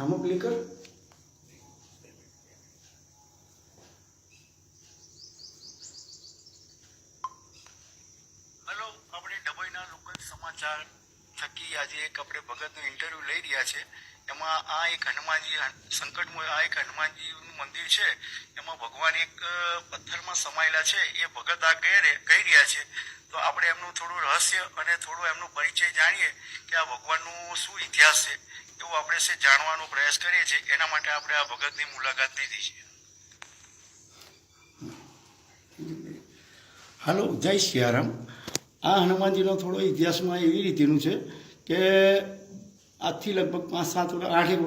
આમાં ક્લિક કર. હલો, આપણે ડભોઈના લોકલ સમાચાર થકી આજે એક આપણે ભગતનું ઇન્ટરવ્યુ લઈ રહ્યા છે. એમાં આ એક હનુમાનજી સંકટમોય આ એક હનુમાનજીનું મંદિર છે. એમાં ભગવાન એક પથ્થરમાં સમાયેલા છે. એ ભગત આ કહી રહ્યા છે. તો આપણે એમનું થોડું રહસ્ય અને થોડું એમનો પરિચય જાણીએ કે આ ભગવાનનો શું ઇતિહાસ છે એવું આપણે જાણવાનો પ્રયાસ કરીએ છીએ. એના માટે આપણે આ ભગતની મુલાકાત લીધી છે. હાલો, જય સિયારામ. આ હનુમાનજીનો થોડો ઇતિહાસમાં એવી રીતેનું છે કે આજથી લગભગ 7-8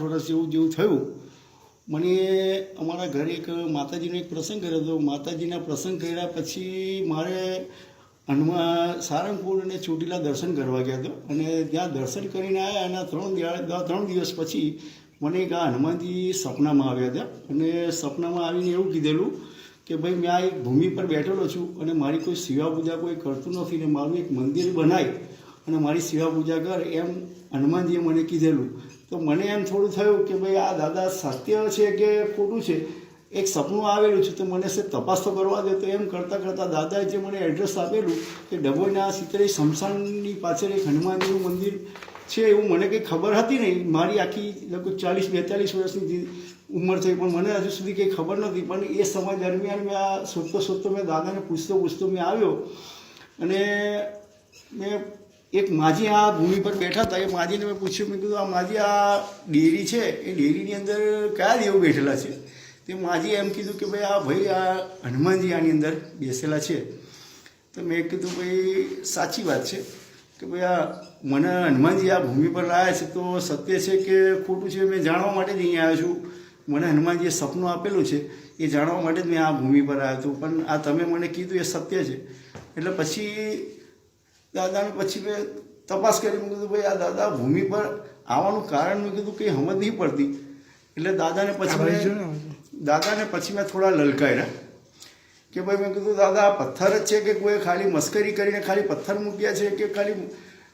વર્ષ જેવું થયું. મને અમારા ઘરે એક માતાજીનો એક પ્રસંગ કર્યો હતો. માતાજીના પ્રસંગ કર્યા પછી મારે સારંગપુર અને ચોટીલા દર્શન કરવા ગયા હતો. અને ત્યાં દર્શન કરીને આવ્યા એના 3 દિવસ પછી મને એક આ હનુમાનજી સપનામાં આવ્યા હતા. અને સપનામાં આવીને એવું કીધેલું કે ભાઈ મેં આ એક ભૂમિ પર બેઠેલો છું અને મારી કોઈ સેવા પૂજા કોઈ કરતું નથી ને મારું એક મંદિર બનાવી અને મારી સેવા પૂજા કર એમ હનુમાનજીએ મને કીધેલું. તો મને એમ થોડું થયું કે ભાઈ આ દાદા સત્ય છે કે ખોટું છે. એક સપનું આવેલું છે તો મને તપાસ તો કરવા દે. તો એમ કરતાં દાદાએ જે મને એડ્રેસ આપેલું કે ડભોઈના સિત્તેરી સ્મશાનની પાછળ એક હનુમાનજીનું મંદિર છે એવું મને કંઈ ખબર હતી નહીં. મારી આખી લગભગ 40-42 વર્ષની ઉંમર થઈ પણ મને હજુ સુધી કંઈ ખબર નથી. પણ એ સમય દરમિયાન મેં આ શોધતો મેં દાદાને પૂછતો મેં આવ્યો અને મેં એક માજી આ ભૂમિ પર બેઠા હતા. એ માજીને મેં પૂછ્યું, મેં કીધું આ માજી આ ડેરી છે એ ડેરીની અંદર કયા દેવ બેઠેલા છે? તે માજીએ એમ કીધું કે ભાઈ આ હનુમાનજી આની અંદર બેસેલા છે. તો મેં કીધું ભાઈ સાચી વાત છે કે ભાઈ આ મને હનુમાનજી આ ભૂમિ પર લાવ્યા છે તો સત્ય છે કે ખોટું છે મેં જાણવા માટે જ અહીંયા આવ્યો છું. મને હનુમાનજીએ સપનું આપેલું છે એ જાણવા માટે જ મેં આ ભૂમિ પર આવ્યો હતો. પણ આ તમે મને કીધું એ સત્ય છે. એટલે પછી દાદાને પછી મેં તપાસ કરી. મેં કીધું ભાઈ આ દાદા ભૂમિ પર આવવાનું કારણ મેં કીધું કંઈ સમજ નહીં પડતી. એટલે દાદાને પછી મેં થોડા લલકાર્યા કે ભાઈ મેં કીધું દાદા આ પથ્થર જ છે કે કોઈ ખાલી મસ્કરી કરીને ખાલી પથ્થર મૂક્યા છે કે ખાલી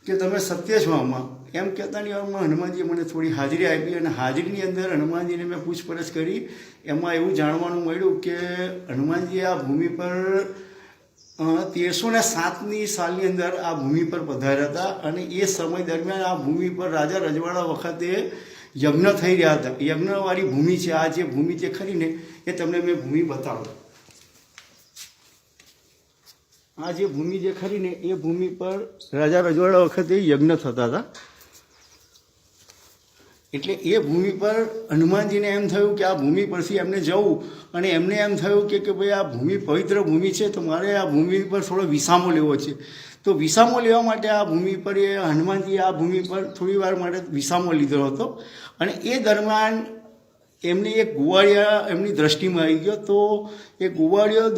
કે તમે સત્ય છો આમાં? એમ કહેતાની વારમાં હનુમાનજીએ મને થોડી હાજરી આપી અને હાજરીની અંદર હનુમાનજીને મેં પૂછપરછ કરી. એમાં એવું જાણવાનું મળ્યું કે હનુમાનજી આ ભૂમિ પર 1307ની સાલની અંદર આ ભૂમિ પર પધાર્યા હતા. અને એ સમય દરમિયાન આ ભૂમિ પર રાજા રજવાડા વખતે યજ્ઞ થઈ રહ્યા હતા. યજ્ઞવાળી ભૂમિ છે. આ જે ભૂમિ છે ખરીને એ તમને મેં ભૂમિ બતાવું. આ જે ભૂમિ જે ખરીને એ ભૂમિ પર રાજા રજવાડા વખતે યજ્ઞ થતા હતા. એટલે એ ભૂમિ પર હનુમાનજીને એમ થયું કે આ ભૂમિ પરથી એમને જવું અને એમને એમ થયું કે ભાઈ આ ભૂમિ પવિત્ર ભૂમિ છે તો મારે આ ભૂમિ પર થોડો વિસામો લેવો છે. તો વિસામો લેવા માટે આ ભૂમિ પર એ હનુમાનજીએ આ ભૂમિ પર થોડી વાર માટે વિસામો લીધો હતો. અને એ દરમિયાન એમને એક ગુવાળિયા એમની દ્રષ્ટિમાં આવી ગયો. તો એ ગુવાળિયો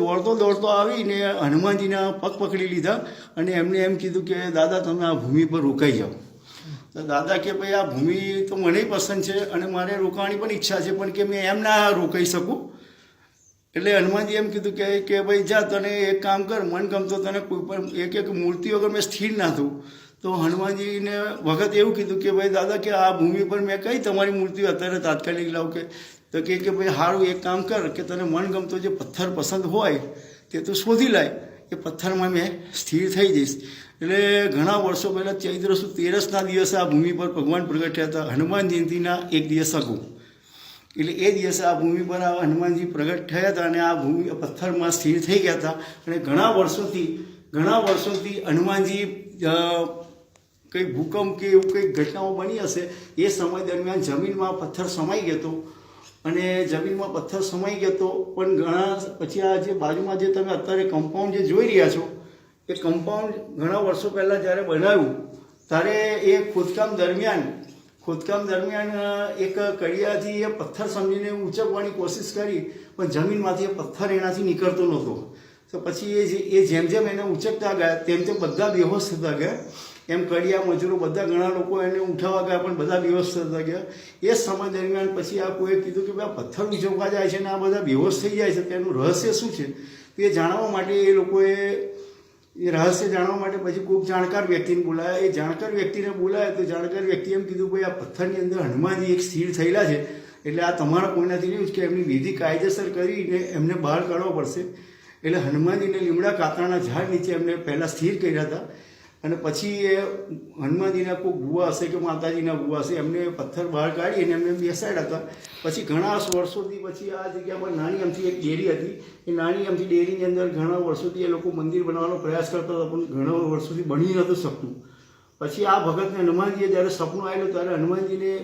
દોડતો આવીને હનુમાનજીના પગ પકડી લીધા અને એમને એમ કીધું કે દાદા તમે આ ભૂમિ પર રોકાઈ જાઓ. તો દાદા કે ભાઈ આ ભૂમિ તો મને પસંદ છે અને મારે રોકાવાની પણ ઈચ્છા છે પણ કે મેં એમ ના રોકાઈ શકું. એટલે હનુમાનજી એમ કીધું કે ભાઈ જા તને એક કામ કર, મન ગમતો તને કોઈ પણ એક મૂર્તિ વગર મેં સ્થિર ના થયું. તો હનુમાનજીને વખત એવું કીધું કે ભાઈ દાદા કે આ ભૂમિ પર મેં કઈ તમારી મૂર્તિ અત્યારે તાત્કાલિક લાવ કે તો કે ભાઈ સારું એક કામ કર કે તને મનગમતો જે પથ્થર પસંદ હોય તે તું શોધી લાય. એ પથ્થરમાં મેં સ્થિર થઈ જઈશ. એટલે ઘણા વર્ષો પહેલાં ચૈત્ર સુદ 13ના દિવસે આ ભૂમિ પર ભગવાન પ્રગટ થયા હતા. હનુમાન જયંતિના એક દિવસ અગાઉ. એટલે એ દિવસે આ ભૂમિ પર આ હનુમાનજી પ્રગટ થયા હતા અને આ ભૂમિ પથ્થરમાં સ્થિર થઈ ગયા હતા. અને ઘણા વર્ષોથી હનુમાનજી કંઈ ભૂકંપ કે એવું કંઈક ઘટનાઓ બની હશે એ સમય દરમિયાન જમીનમાં પથ્થર સમાઈ ગયો હતો. અને જમીનમાં પથ્થર સમાઈ ગયો હતો પણ ઘણા પછી આ જે બાજુમાં જે તમે અત્યારે કમ્પાઉન્ડ જે જોઈ રહ્યા છો એ કમ્પાઉન્ડ ઘણા વર્ષો પહેલાં જ્યારે બનાવ્યું ત્યારે એ ખોદકામ દરમિયાન એક કડિયાથી એ પથ્થર સમજીને ઊંચકવાની કોશિશ કરી પણ જમીનમાંથી એ પથ્થર એનાથી નીકળતો નહોતો. તો પછી એ જેમ એને ઊંચકતા ગયા તેમ બધા બેહોશ થતા ગયા. એમ કડિયા મજૂરો બધા ઘણા લોકો એને ઉઠાવવા ગયા પણ બધા બેહોશ થતા ગયા. એ સમય દરમિયાન પછી આ કોઈએ કીધું કે ભાઈ આ પથ્થર ઊંચકવા જાય છે ને આ બધા બેહોશ થઈ જાય છે તેનું રહસ્ય શું છે? તો એ જાણવા માટે એ લોકોએ એ રહસ્ય જાણવા માટે પછી કોઈક જાણકાર વ્યક્તિને બોલાયા. એ જાણકાર વ્યક્તિને બોલાયા તો જાણકાર વ્યક્તિએ એમ કીધું ભાઈ આ પથ્થરની અંદર હનુમાનજી એક સ્થિર થયેલા છે, એટલે આ તમારા કોઈનાથી નહીં કે એમની વિધિ કાયદેસર કરીને એમને બહાર કાઢવા પડશે. એટલે હનુમાનજીને લીમડા કાતરાના ઝાડ નીચે એમને પહેલાં સ્થિર કર્યા હતા, અને પછી એ હનુમાનજીના કોઈ ભૂવા હશે કે માતાજીના ભૂવા હશે એમને પથ્થર બહાર કાઢી અને એમને બેસાડ્યા હતા. પછી ઘણા વર્ષોથી પછી આ જગ્યા પર નાની અમથી એક ડેરી હતી. એ નાની અમથી ડેરીની અંદર ઘણા વર્ષોથી એ લોકો મંદિર બનાવવાનો પ્રયાસ કરતા હતા, પણ ઘણા વર્ષોથી બની નહોતું શકતું. પછી આ ભગતને હનુમાનજીએ જ્યારે સપનું આવેલું ત્યારે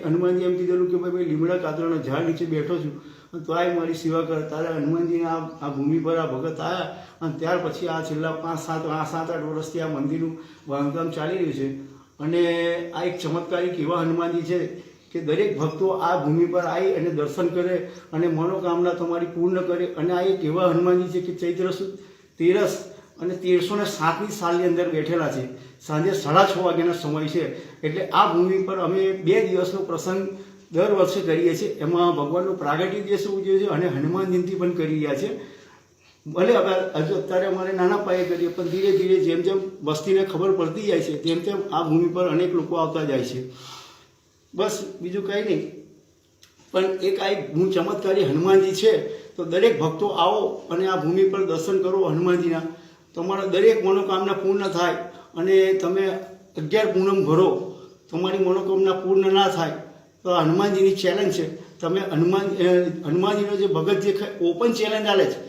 હનુમાનજી એમ કીધેલું કે ભાઈ લીમડા કાતરાના ઝાડ નીચે બેઠો છું અને તો આ મારી સેવા કરે. ત્યારે હનુમાનજીને આ ભૂમિ પર આ ભગત આવ્યા, અને ત્યાર પછી આ છેલ્લા 7-8 વર્ષથી આ મંદિરનું બાંધકામ ચાલી રહ્યું છે. અને આ એક ચમત્કારિક એવા હનુમાનજી છે કે દરેક ભક્તો આ ભૂમિ પર આવી અને દર્શન કરે અને મનોકામના તમારી પૂર્ણ કરે. અને આ એક એવા હનુમાનજી છે કે ચૈત્ર સુદ 13 અને 1307ની સાલની અંદર બેઠેલા છે. સાંજે 6:30 વાગ્યાનો સમય છે. એટલે આ ભૂમિ પર અમે 2 દિવસનો પ્રસંગ દર વર્ષે કરીએ છીએ. એમાં ભગવાનનું પ્રાગટ્ય દિવસ ઉજવીએ છીએ અને હનુમાન જયંતિ પણ કરી રહ્યા છે. ભલે હવે હજુ અત્યારે અમારે નાના પાયે કરીએ, પણ ધીરે ધીરે જેમ જેમ વસ્તીને ખબર પડતી જાય છે તેમ તેમ આ ભૂમિ પર અનેક લોકો આવતા જાય છે. બસ બીજું કંઈ નહીં, પણ એક આ ચમત્કારી હનુમાનજી છે. તો દરેક ભક્તો આવો અને આ ભૂમિ પર દર્શન કરો હનુમાનજીના. તમારા દરેક મનોકામના પૂર્ણ થાય. અને તમે 11 પૂનમ ભરો, તમારી મનોકામના પૂર્ણ ના થાય તો આ હનુમાનજીની ચેલેન્જ છે. તમે હનુમાનજીનો જે ભગત જે ઓપન ચેલેન્જ આલે છે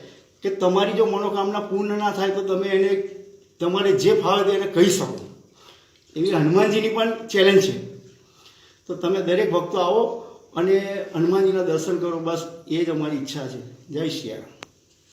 કે તમારી જો મનોકામના પૂર્ણ ના થાય તો તમે એને તમારે જે ફાવે તે એને કહી શકો. એવી હનુમાનજીની પણ ચેલેન્જ છે. તો તમે દરેક ભક્તો આવો અને હનુમાનજીના દર્શન કરો. બસ એ જ અમારી ઈચ્છા છે. જય શ્રી રામ.